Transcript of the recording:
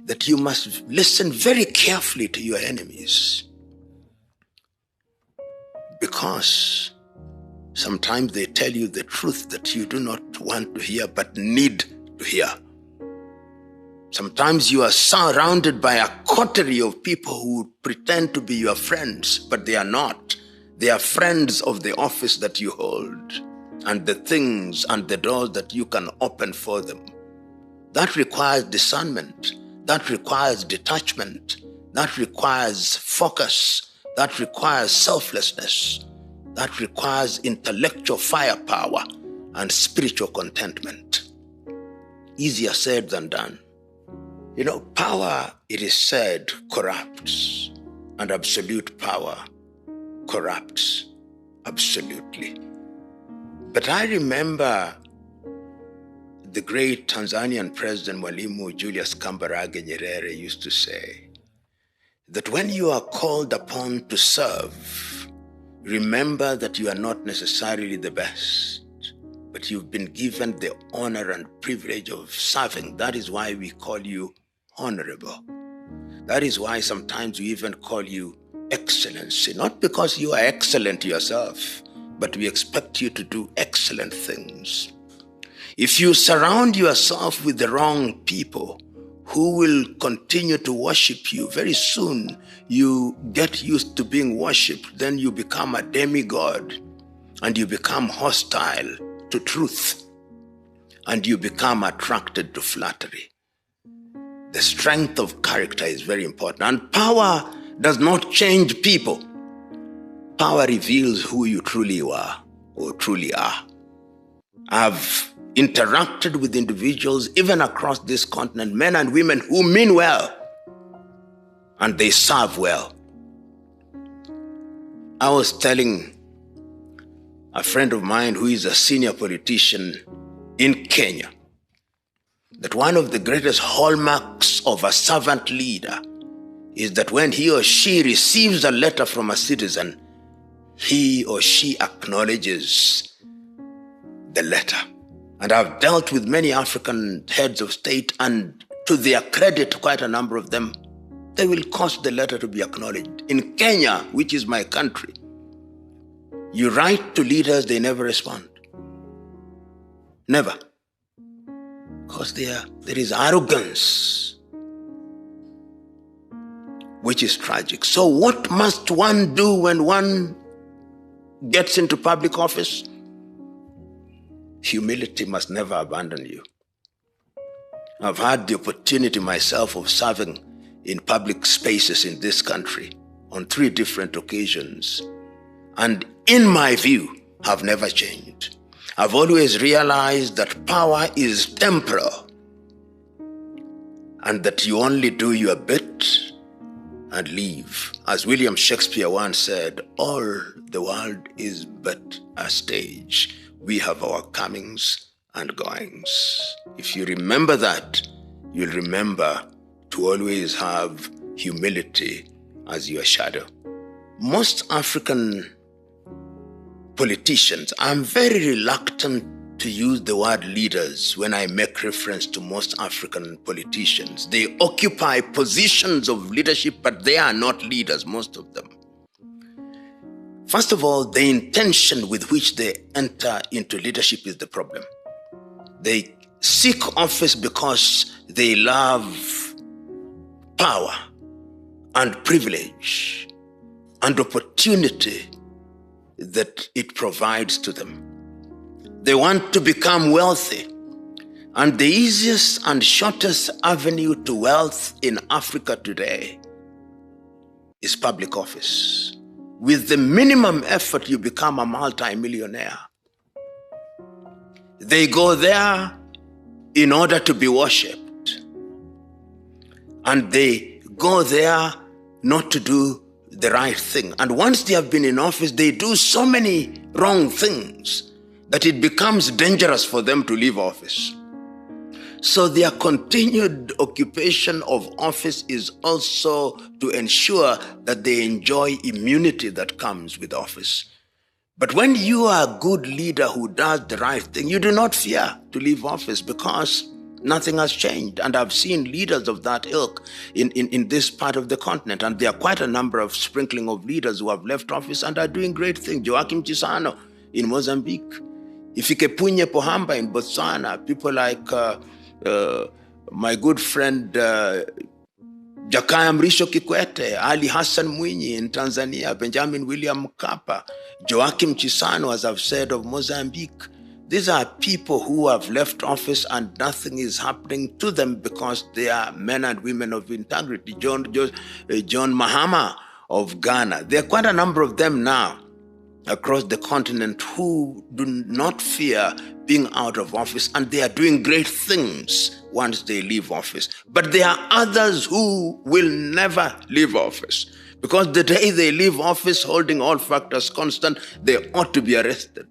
that you must listen very carefully to your enemies, because sometimes they tell you the truth that you do not want to hear but need to hear. Sometimes you are surrounded by a coterie of people who pretend to be your friends, but they are not. They are friends of the office that you hold and the things and the doors that you can open for them. That requires discernment. That requires detachment. That requires focus. That requires selflessness. That requires intellectual firepower and spiritual contentment. Easier said than done. You know, power, it is said, corrupts, and absolute power corrupts absolutely. But I remember the great Tanzanian President Mwalimu Julius Kambarage Nyerere used to say that when you are called upon to serve, remember that you are not necessarily the best, but you've been given the honor and privilege of serving. That is why we call you honorable. That is why sometimes we even call you excellency, not because you are excellent yourself, but we expect you to do excellent things. If you surround yourself with the wrong people who will continue to worship you, very soon you get used to being worshipped, then you become a demigod and you become hostile to truth and you become attracted to flattery. The strength of character is very important, and power does not change people. Power reveals who you truly are or truly are. I've interacted with individuals even across this continent, men and women who mean well and they serve well. I was telling a friend of mine who is a senior politician in Kenya that one of the greatest hallmarks of a servant leader is that when he or she receives a letter from a citizen, he or she acknowledges the letter. And I've dealt with many African heads of state, and to their credit, quite a number of them, they will cause the letter to be acknowledged. In Kenya, which is my country, you write to leaders, they never respond. Never. Because there is arrogance, which is tragic. So what must one do when one gets into public office? Humility must never abandon you. I've had the opportunity myself of serving in public spaces in this country on 3 different occasions, and in my view, have never changed. I've always realized that power is temporal and that you only do your bit and leave. As William Shakespeare once said, all the world is but a stage. We have our comings and goings. If you remember that, you'll remember to always have humility as your shadow. Most African politicians, I'm very reluctant to use the word leaders when I make reference to most African politicians. They occupy positions of leadership, but they are not leaders, most of them. First of all, the intention with which they enter into leadership is the problem. They seek office because they love power and privilege and opportunity that it provides to them. They want to become wealthy. And the easiest and shortest avenue to wealth in Africa today is public office. With the minimum effort, you become a multi-millionaire. They go there in order to be worshipped. And they go there not to do the right thing. And once they have been in office, they do so many wrong things that it becomes dangerous for them to leave office. So their continued occupation of office is also to ensure that they enjoy immunity that comes with office. But when you are a good leader who does the right thing, you do not fear to leave office because Nothing has changed. And I've seen leaders of that ilk in this part of the continent. And there are quite a number of sprinkling of leaders who have left office and are doing great things. Joaquim Chissano in Mozambique. Ifikepunye Pohamba in Botswana. People like my good friend Jakaya Mrisho Kikwete, Ali Hassan Mwinyi in Tanzania, Benjamin William Mkapa, Joaquim Chissano, as I've said, of Mozambique. These are people who have left office and nothing is happening to them because they are men and women of integrity. John Mahama of Ghana. There are quite a number of them now across the continent who do not fear being out of office, and they are doing great things once they leave office. But there are others who will never leave office, because the day they leave office, holding all factors constant, they ought to be arrested.